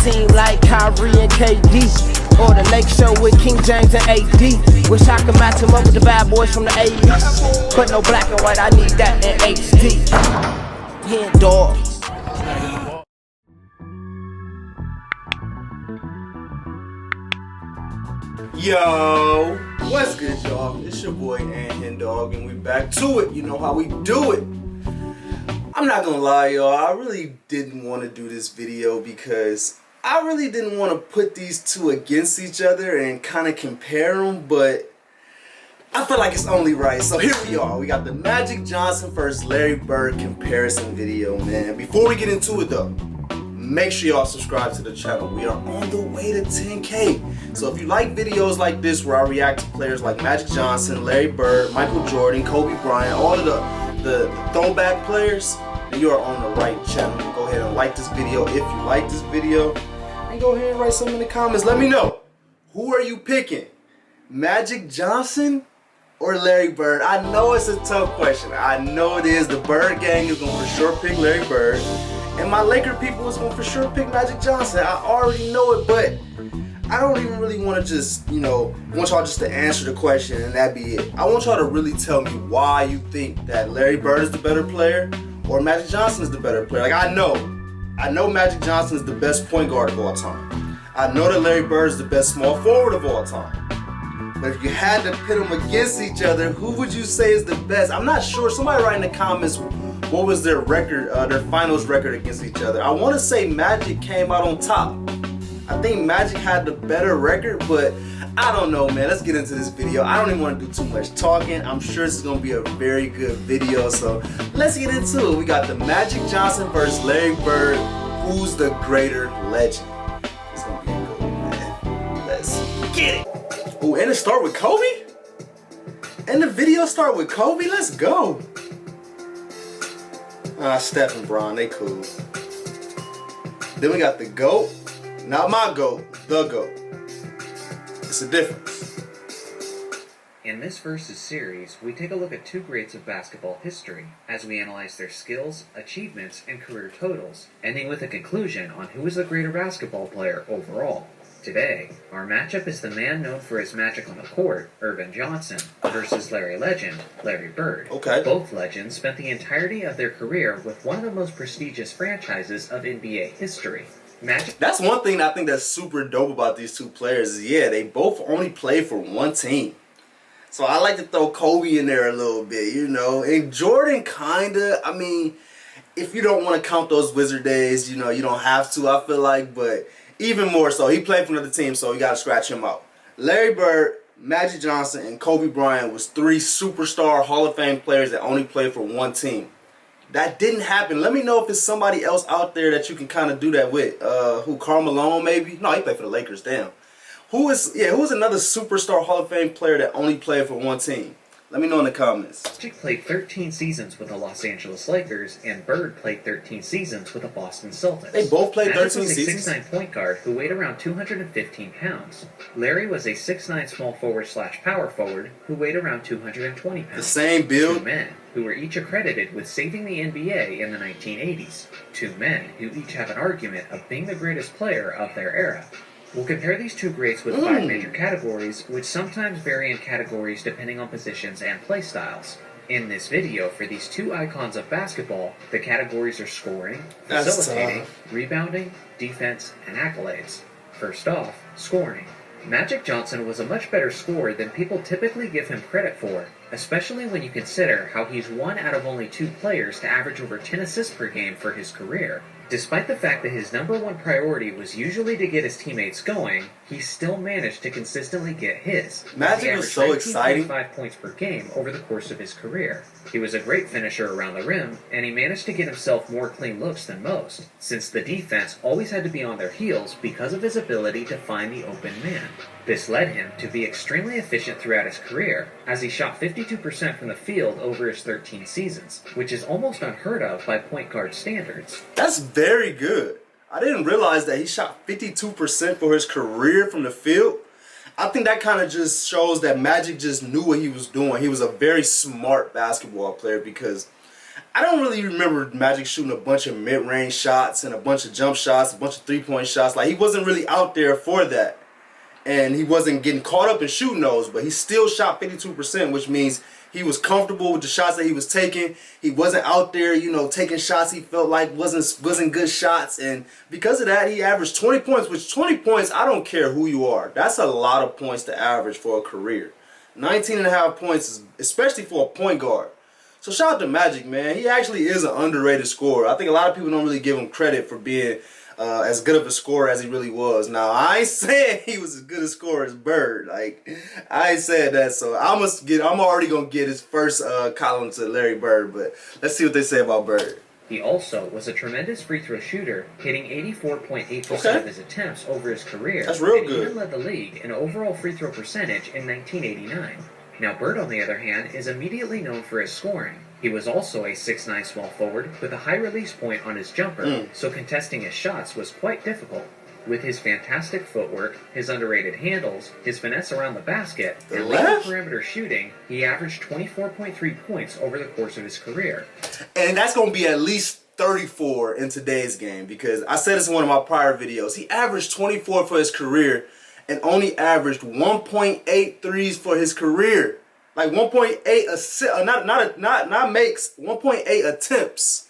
team like Kyrie and KD, or the Lake Show with King James and AD. Wish I could match him up with the bad boys from the 80s, but no black and white, I need that in HD. HenDawgz. Yo, what's good, y'all? It's your boy Hendawg, and we back to it. You know how we do it. I'm not gonna lie, y'all, I really didn't want to do this video because I really didn't want to put these two against each other and kind of compare them, but I feel like it's only right. So here we are. We got the Magic Johnson versus Larry Bird comparison video, man. Before we get into it though, make sure y'all subscribe to the channel. We are on the way to 10K. So if you like videos like this where I react to players like Magic Johnson, Larry Bird, Michael Jordan, Kobe Bryant, all of the throwback players, then you are on the right channel. Go ahead and like this video if you like this video. And go ahead and write something in the comments. Let me know. Who are you picking? Magic Johnson or Larry Bird? I know it's a tough question. I know it is. The Bird gang is going to for sure pick Larry Bird. And my Laker people is going to for sure pick Magic Johnson. I already know it, but I don't even really want to just, want y'all just to answer the question and that be it. I want y'all to really tell me why you think that Larry Bird is the better player or Magic Johnson is the better player. Like, I know Magic Johnson is the best point guard of all time. I know that Larry Bird is the best small forward of all time. But if you had to pit them against each other, who would you say is the best? I'm not sure. Somebody write in the comments what was their record, their finals record against each other. I want to say Magic came out on top. I think Magic had the better record, but I don't know, man. Let's get into this video. I don't even want to do too much talking. I'm sure this is going to be a very good video, so let's get into it. We got the Magic Johnson versus Larry Bird. Who's the greater legend? It's going to be a good one, man. Let's get it. Oh, and it start with Kobe? And the video start with Kobe? Let's go. Steph and Bron, they cool. Then we got the GOAT. Not my GOAT, the GOAT. It's a difference. In this versus series, we take a look at two greats of basketball history as we analyze their skills, achievements, and career totals, ending with a conclusion on who is the greater basketball player overall. Today, our matchup is the man known for his magic on the court, Earvin Johnson, versus Larry legend, Larry Bird. Okay. Both legends spent the entirety of their career with one of the most prestigious franchises of NBA history. That's one thing I think that's super dope about these two players is, yeah, they both only play for one team. So I like to throw Kobe in there a little bit, And Jordan kinda, if you don't want to count those Wizard days, you don't have to, I feel like, but even more so, he played for another team, so you got to scratch him out. Larry Bird, Magic Johnson, and Kobe Bryant was three superstar Hall of Fame players that only played for one team. That didn't happen. Let me know if it's somebody else out there that you can kind of do that with. Karl Malone maybe? No, he played for the Lakers, damn. Who is another superstar Hall of Fame player that only played for one team? Let me know in the comments. Magic played 13 seasons with the Los Angeles Lakers, and Bird played 13 seasons with the Boston Celtics. They both played 13 Magic seasons? was a 6'9" point guard who weighed around 215 pounds. Larry was a 6'9" small forward / power forward who weighed around 220 pounds. The same build? Two men who were each accredited with saving the NBA in the 1980s. Two men who each have an argument of being the greatest player of their era. We'll compare these two greats with 5 major categories, which sometimes vary in categories depending on positions and play styles. In this video, for these two icons of basketball, the categories are scoring, facilitating, rebounding, defense, and accolades. First off, scoring. Magic Johnson was a much better scorer than people typically give him credit for, especially when you consider how he's one out of only 2 players to average over 10 assists per game for his career. Despite the fact that his #1 priority was usually to get his teammates going, he still managed to consistently get his. Magic was so exciting. 5 points per game over the course of his career. He was a great finisher around the rim, and he managed to get himself more clean looks than most, since the defense always had to be on their heels because of his ability to find the open man. This led him to be extremely efficient throughout his career, as he shot 52% from the field over his 13 seasons, which is almost unheard of by point guard standards. That's very good. I didn't realize that he shot 52% for his career from the field. I think that kind of just shows that Magic just knew what he was doing. He was a very smart basketball player because I don't really remember Magic shooting a bunch of mid-range shots and a bunch of jump shots, a bunch of three-point shots. Like, he wasn't really out there for that. And he wasn't getting caught up in shooting those, but he still shot 52%, which means he was comfortable with the shots that he was taking. He wasn't out there, you know, taking shots he felt like wasn't good shots. And because of that, he averaged 20 points, which 20 points, I don't care who you are. That's a lot of points to average for a career. 19.5 points, is, especially for a point guard. So shout out to Magic, man. He actually is an underrated scorer. I think a lot of people don't really give him credit for being as good of a scorer as he really was. Now, I ain't saying he was as good a scorer as Bird. Like, I ain't saying that. So I'm already gonna get his first column to Larry Bird. But let's see what they say about Bird. He also was a tremendous free throw shooter, hitting 84.8% of his attempts over his career. That's real and good. even led the league in overall free throw percentage in 1989. Now, Bird, on the other hand, is immediately known for his scoring. He was also a 6'9" small forward with a high release point on his jumper, so contesting his shots was quite difficult. With his fantastic footwork, his underrated handles, his finesse around the basket, and lethal perimeter shooting, he averaged 24.3 points over the course of his career. And that's going to be at least 34 in today's game, because I said this in one of my prior videos. He averaged 24 for his career and only averaged 1.8 threes for his career. Like 1.8 not makes, 1.8 attempts.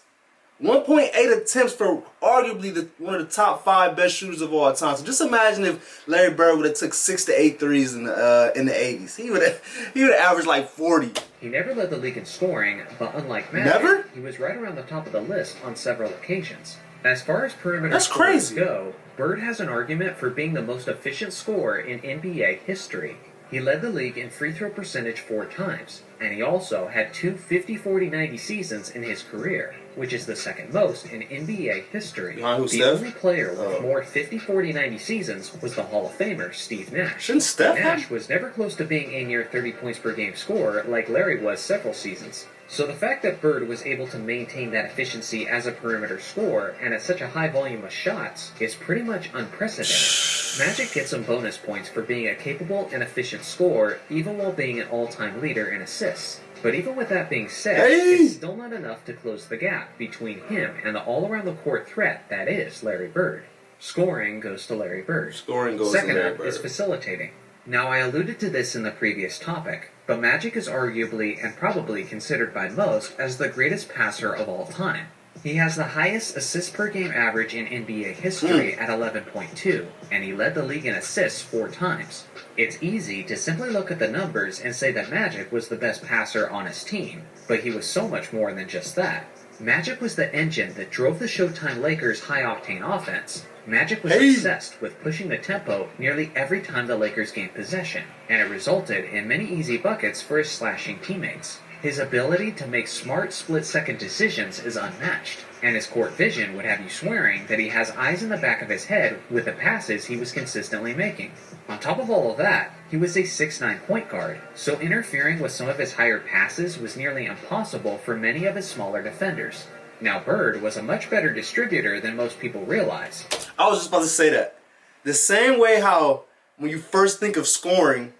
1.8 attempts for arguably one of the top 5 best shooters of all time. So just imagine if Larry Bird would have took 6 to 8 threes in the 80s. He would have averaged like 40. He never led the league in scoring, but unlike Magic, he was right around the top of the list on several occasions. As far as perimeter scorers go, Bird has an argument for being the most efficient scorer in NBA history. He led the league in free throw percentage 4 times, and he also had 2 50-40-90 seasons in his career, which is the second most in NBA history. The only player with more 50-40-90 seasons was the Hall of Famer Steve Nash. Shouldn't Steph Nash was never close to being a near 30 points per game scorer like Larry was several seasons. So the fact that Bird was able to maintain that efficiency as a perimeter scorer and at such a high volume of shots is pretty much unprecedented. Magic gets some bonus points for being a capable and efficient scorer even while being an all-time leader in assists. But even with that being said, it's still not enough to close the gap between him and the all-around-the-court threat that is Larry Bird. Scoring goes to Larry Bird. Second up is facilitating. Now, I alluded to this in the previous topic, but Magic is arguably and probably considered by most as the greatest passer of all time. He has the highest assists per game average in NBA history at 11.2, and he led the league in assists 4 times. It's easy to simply look at the numbers and say that Magic was the best passer on his team, but he was so much more than just that. Magic was the engine that drove the Showtime Lakers' high-octane offense. Magic was obsessed with pushing the tempo nearly every time the Lakers gained possession, and it resulted in many easy buckets for his slashing teammates. His ability to make smart split-second decisions is unmatched, and his court vision would have you swearing that he has eyes in the back of his head with the passes he was consistently making. On top of all of that, he was a 6'9" point guard, so interfering with some of his higher passes was nearly impossible for many of his smaller defenders. Now, Bird was a much better distributor than most people realize. I was just about to say that. The same way how when you first think of scoring,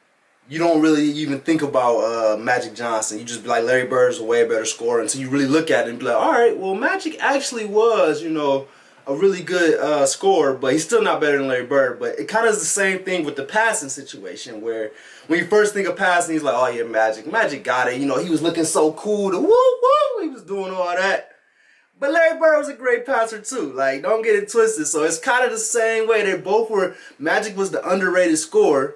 you don't really even think about Magic Johnson. You just be like, Larry Bird's a way better scorer until you really look at it and be like, all right, well, Magic actually was, you know, a really good scorer, but he's still not better than Larry Bird. But it kind of is the same thing with the passing situation, where when you first think of passing, he's like, oh yeah, Magic. Magic got it. You know, he was looking so cool. The woo-woo, he was doing all that. But Larry Bird was a great passer too. Like, don't get it twisted. So it's kind of the same way. They both were, Magic was the underrated scorer,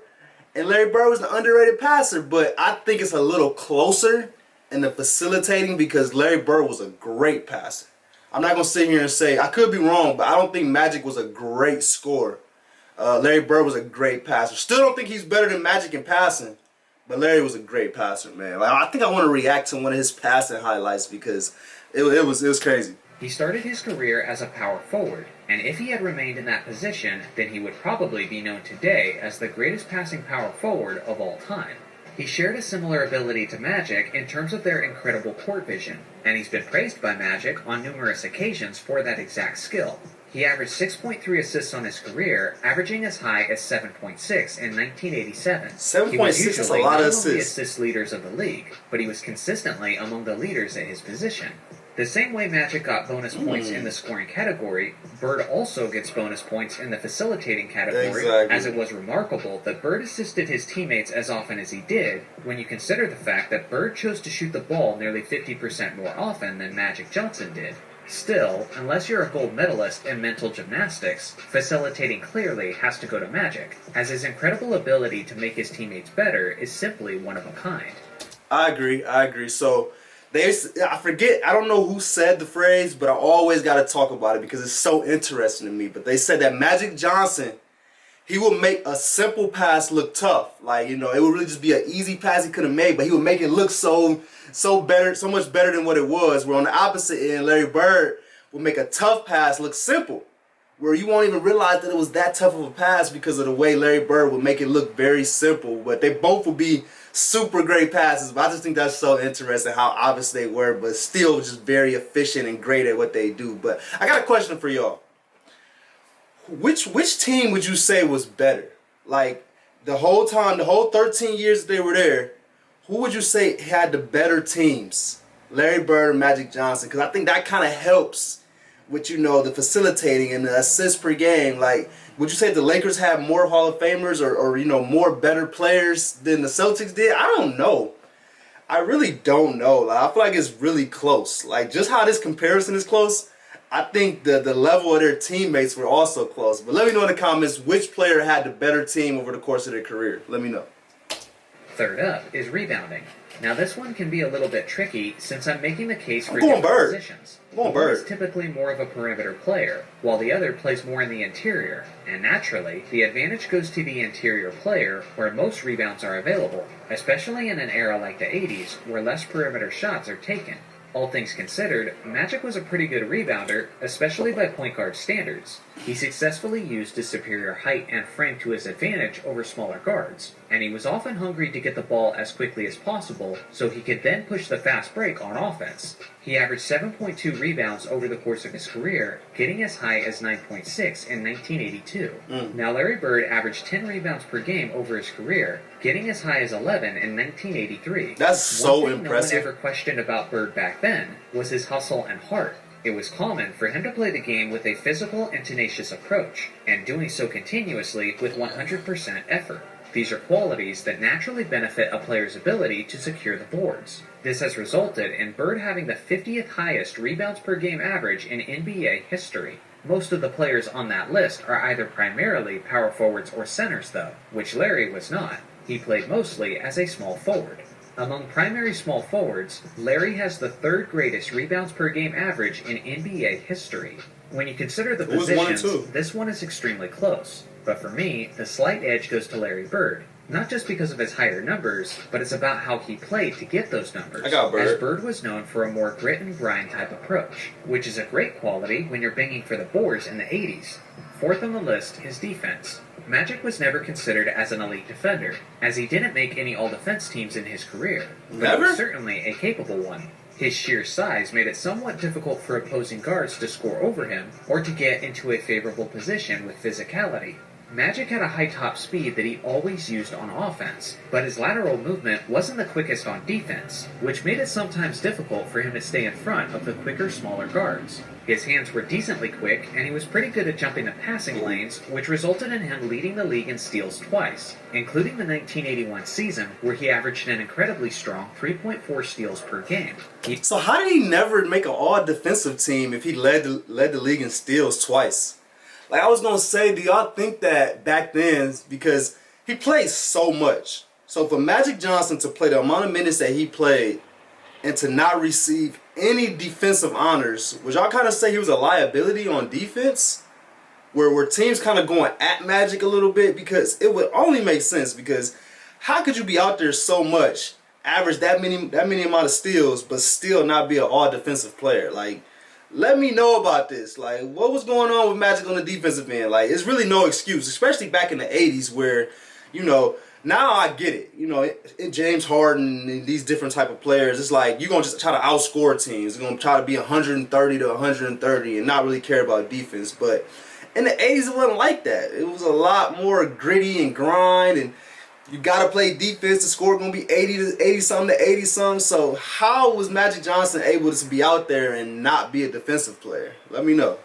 and Larry Bird was the underrated passer. But I think it's a little closer in the facilitating because Larry Bird was a great passer. I'm not going to sit here and say, I could be wrong, but I don't think Magic was a great scorer. Larry Bird was a great passer. Still don't think he's better than Magic in passing, but Larry was a great passer, man. Like, I think I want to react to one of his passing highlights because it was crazy. He started his career as a power forward, and if he had remained in that position, then he would probably be known today as the greatest passing power forward of all time. He shared a similar ability to Magic in terms of their incredible court vision, and he's been praised by Magic on numerous occasions for that exact skill. He averaged 6.3 assists on his career, averaging as high as 7.6 in 1987. 7.6 is a lot of assists. He was usually one of the assist leaders of the league, but he was consistently among the leaders at his position. The same way Magic got bonus points in the scoring category, Bird also gets bonus points in the facilitating category, as it was remarkable that Bird assisted his teammates as often as he did, when you consider the fact that Bird chose to shoot the ball nearly 50% more often than Magic Johnson did. Still, unless you're a gold medalist in mental gymnastics, facilitating clearly has to go to Magic, as his incredible ability to make his teammates better is simply one of a kind. I agree. So, I forget, I don't know who said the phrase, but I always got to talk about it because it's so interesting to me. But they said that Magic Johnson, he would make a simple pass look tough. Like, it would really just be an easy pass he could have made, but he would make it look so much better than what it was. Where on the opposite end, Larry Bird would make a tough pass look simple, where you won't even realize that it was that tough of a pass because of the way Larry Bird would make it look very simple. But they both would be super great passes. But I just think that's so interesting how obvious they were, but still just very efficient and great at what they do. But I got a question for y'all. Which team would you say was better? Like, the whole time, the whole 13 years that they were there, who would you say had the better teams? Larry Bird or Magic Johnson? Because I think that kind of helps with, the facilitating and the assists per game. Like, would you say the Lakers had more Hall of Famers or more better players than the Celtics did? I don't know. I really don't know. Like, I feel like it's really close. Like, just how this comparison is close, I think the level of their teammates were also close. But let me know in the comments which player had the better team over the course of their career. Let me know. Third up is rebounding. Now this one can be a little bit tricky since I'm making the case for different positions. Bird is typically more of a perimeter player, while the other plays more in the interior, and naturally, the advantage goes to the interior player where most rebounds are available, especially in an era like the 80s where less perimeter shots are taken. All things considered, Magic was a pretty good rebounder, especially by point guard standards. He successfully used his superior height and frame to his advantage over smaller guards, and he was often hungry to get the ball as quickly as possible so he could then push the fast break on offense. He averaged 7.2 rebounds over the course of his career, getting as high as 9.6 in 1982. Now Larry Bird averaged 10 rebounds per game over his career, getting as high as 11 in 1983. That's so impressive. No one ever questioned about Bird back then was his hustle and heart. It was common for him to play the game with a physical and tenacious approach, and doing so continuously with 100% effort. These are qualities that naturally benefit a player's ability to secure the boards. This has resulted in Bird having the 50th highest rebounds per game average in NBA history. Most of the players on that list are either primarily power forwards or centers though, which Larry was not. He played mostly as a small forward. Among primary small forwards, Larry has the third greatest rebounds per game average in NBA history. When you consider the positions, this one is extremely close. But for me, the slight edge goes to Larry Bird. Not just because of his higher numbers, but it's about how he played to get those numbers. As Bird was known for a more grit and grind type approach, which is a great quality when you're banging for the boards in the 80s. Fourth on the list is defense. Magic was never considered as an elite defender, as he didn't make any all-defense teams in his career, but he was certainly a capable one. His sheer size made it somewhat difficult for opposing guards to score over him, or to get into a favorable position with physicality. Magic had a high top speed that he always used on offense, but his lateral movement wasn't the quickest on defense, which made it sometimes difficult for him to stay in front of the quicker, smaller guards. His hands were decently quick, and he was pretty good at jumping the passing lanes, which resulted in him leading the league in steals twice, including the 1981 season, where he averaged an incredibly strong 3.4 steals per game. So how did he never make an all-defensive team if he led the league in steals twice? Like, I was going to say, do y'all think that back then, because he played so much. So for Magic Johnson to play the amount of minutes that he played and to not receive any defensive honors, would y'all kind of say he was a liability on defense? Where teams kind of going at Magic a little bit? Because it would only make sense, because how could you be out there so much, average that many amount of steals, but still not be an all-defensive player? Like, let me know about this. Like, what was going on with Magic on the defensive end? Like, it's really no excuse, especially back in the 80s where, now I get it. James Harden and these different type of players, it's like you're going to just try to outscore teams. You're going to try to be 130 to 130 and not really care about defense. But in the 80s, it wasn't like that. It was a lot more gritty and grind, and You gotta play defense. The score gonna be 80 something to 80 something. So how was Magic Johnson able to be out there and not be a defensive player? Let me know.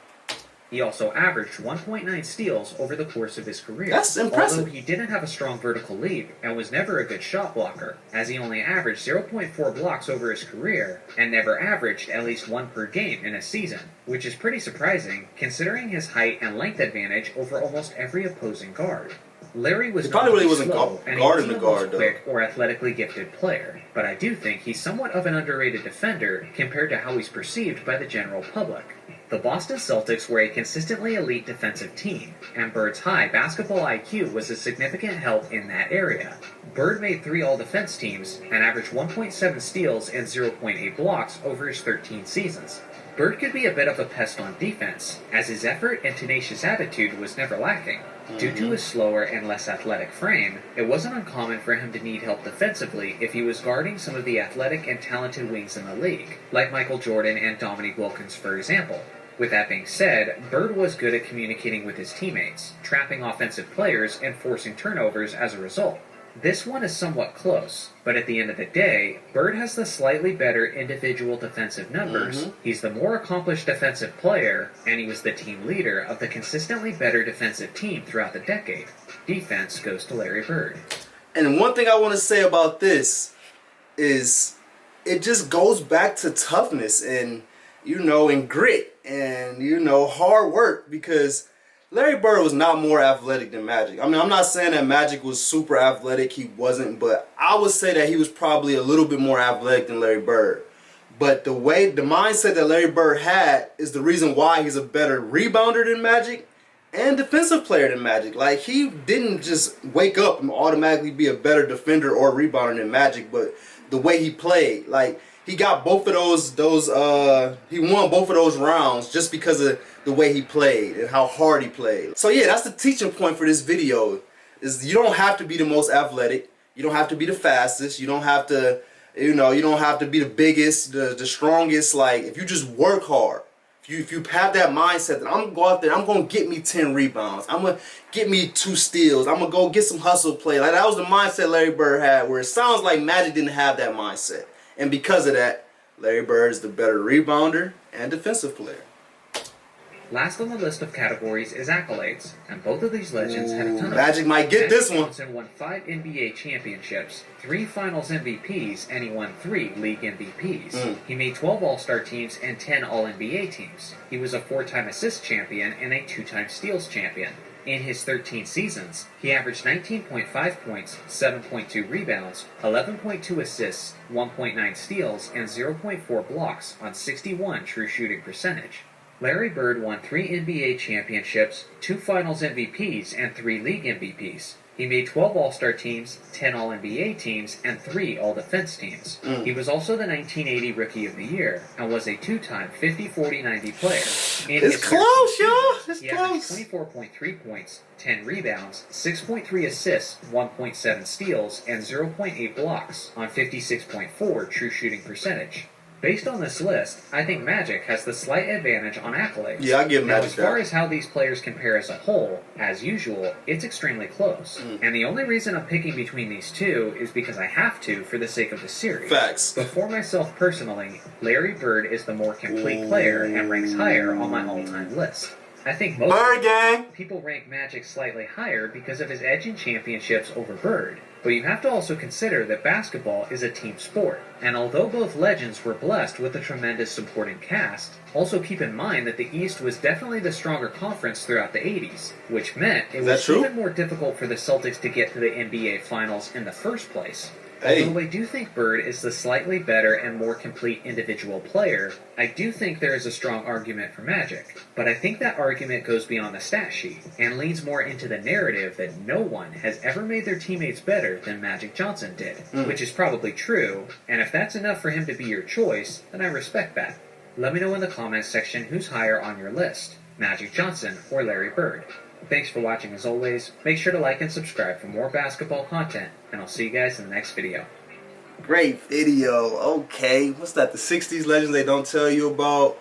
He also averaged 1.9 steals over the course of his career. That's impressive. Although he didn't have a strong vertical leap and was never a good shot blocker, as he only averaged 0.4 blocks over his career and never averaged at least one per game in a season, which is pretty surprising considering his height and length advantage over almost every opposing guard. Larry was probably really wasn't slow, and he guarding wasn't the guard, most quick or athletically gifted player, but I do think he's somewhat of an underrated defender compared to how he's perceived by the general public. The Boston Celtics were a consistently elite defensive team, and Bird's high basketball IQ was a significant help in that area. Bird made 3 all-defense teams and averaged 1.7 steals and 0.8 blocks over his 13 seasons. Bird could be a bit of a pest on defense, as his effort and tenacious attitude was never lacking. Due to his slower and less athletic frame, it wasn't uncommon for him to need help defensively if he was guarding some of the athletic and talented wings in the league, like Michael Jordan and Dominique Wilkins, for example. With that being said, Bird was good at communicating with his teammates, trapping offensive players and forcing turnovers as a result. This one is somewhat close, but at the end of the day, Bird has the slightly better individual defensive numbers, he's the more accomplished defensive player, and he was the team leader of the consistently better defensive team throughout the decade. Defense goes to Larry Bird. And one thing I want to say about this is it just goes back to toughness and, and grit and, hard work, because Larry Bird was not more athletic than Magic. I mean, I'm not saying that Magic was super athletic. He wasn't, but I would say that he was probably a little bit more athletic than Larry Bird. But the mindset that Larry Bird had is the reason why he's a better rebounder than Magic and defensive player than Magic. Like, he didn't just wake up and automatically be a better defender or rebounder than Magic, but the way he played, like, he got both of he won both of those rounds just because of the way he played and how hard he played. So yeah, that's the teaching point for this video, is you don't have to be the most athletic, you don't have to be the fastest, you don't have to, you don't have to be the biggest, the strongest. Like, if you just work hard, if you have that mindset that I'm gonna go out there, I'm gonna get me 10 rebounds, I'm gonna get me 2 steals, I'm gonna go get some hustle play. Like, that was the mindset Larry Bird had, where it sounds like Magic didn't have that mindset. And because of that, Larry Bird is the better rebounder and defensive player. Last on the list of categories is accolades, and both of these legends had a ton of Magic might get this one. Johnson won 5 NBA championships, 3 Finals MVPs, and he won 3 League MVPs. He made 12 All-Star teams and 10 All-NBA teams. He was a 4-time assist champion and a 2-time steals champion. In his 13 seasons, he averaged 19.5 points, 7.2 rebounds, 11.2 assists, 1.9 steals, and 0.4 blocks on 61 true shooting percentage. Larry Bird won 3 NBA championships, 2 Finals MVPs, and 3 League MVPs. He made 12 All-Star teams, 10 All-NBA teams, and 3 All-Defense teams. He was also the 1980 Rookie of the Year and was a 2-time 50-40-90 player. It's close, y'all. It's he close. averaged 24.3 points, 10 rebounds, 6.3 assists, 1.7 steals, and 0.8 blocks on 56.4 true shooting percentage. Based on this list, I think Magic has the slight advantage on accolades. Yeah, I give Magic as far as how these players compare as a whole, as usual, it's extremely close. And the only reason I'm picking between these two is because I have to for the sake of the series. Facts. But for myself personally, Larry Bird is the more complete player and ranks higher on my all-time list. I think most people rank Magic slightly higher because of his edge in championships over Bird. But you have to also consider that basketball is a team sport, and although both legends were blessed with a tremendous supporting cast, also keep in mind that the East was definitely the stronger conference throughout the 80s, which meant it was even more difficult for the Celtics to get to the NBA Finals in the first place. Although I do think Bird is the slightly better and more complete individual player, I do think there is a strong argument for Magic. But I think that argument goes beyond the stat sheet, and leans more into the narrative that no one has ever made their teammates better than Magic Johnson did, which is probably true, and if that's enough for him to be your choice, then I respect that. Let me know in the comments section who's higher on your list, Magic Johnson or Larry Bird. Thanks for watching as always. Make sure to like and subscribe for more basketball content, and I'll see you guys in the next video. Great video. Okay, what's that? The 60s legends they don't tell you about.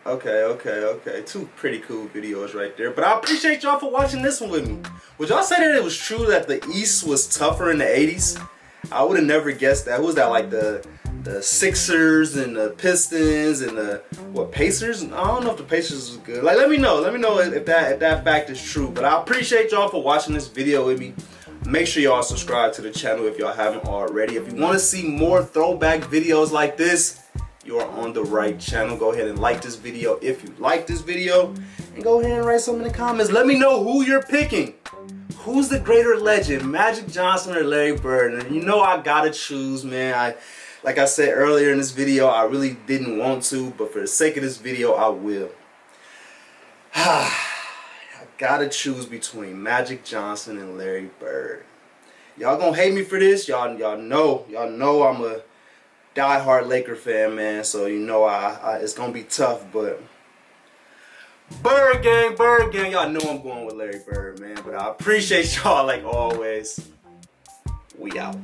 Okay. Two pretty cool videos right there. But I appreciate y'all for watching this one with me. Would y'all say that it was true that the East was tougher in the 80s? I would have never guessed that. Who was that, like the Sixers and the Pistons and the Pacers? I don't know if the Pacers was good. Like, let me know if that fact is true. But I appreciate y'all for watching this video with me. Make sure y'all subscribe to the channel if y'all haven't already. If you want to see more throwback videos like this, you are on the right channel. Go ahead and like this video if you like this video, and go ahead and write something in the comments. Let me know who you're picking. Who's the greater legend, Magic Johnson or Larry Bird? And you know I gotta choose, man. Like I said earlier in this video, I really didn't want to, but for the sake of this video, I will. I gotta choose between Magic Johnson and Larry Bird. Y'all gonna hate me for this. Y'all know I'm a diehard Laker fan, man. So you know it's gonna be tough, but Bird gang, y'all know I'm going with Larry Bird, man. But I appreciate y'all like always. We out.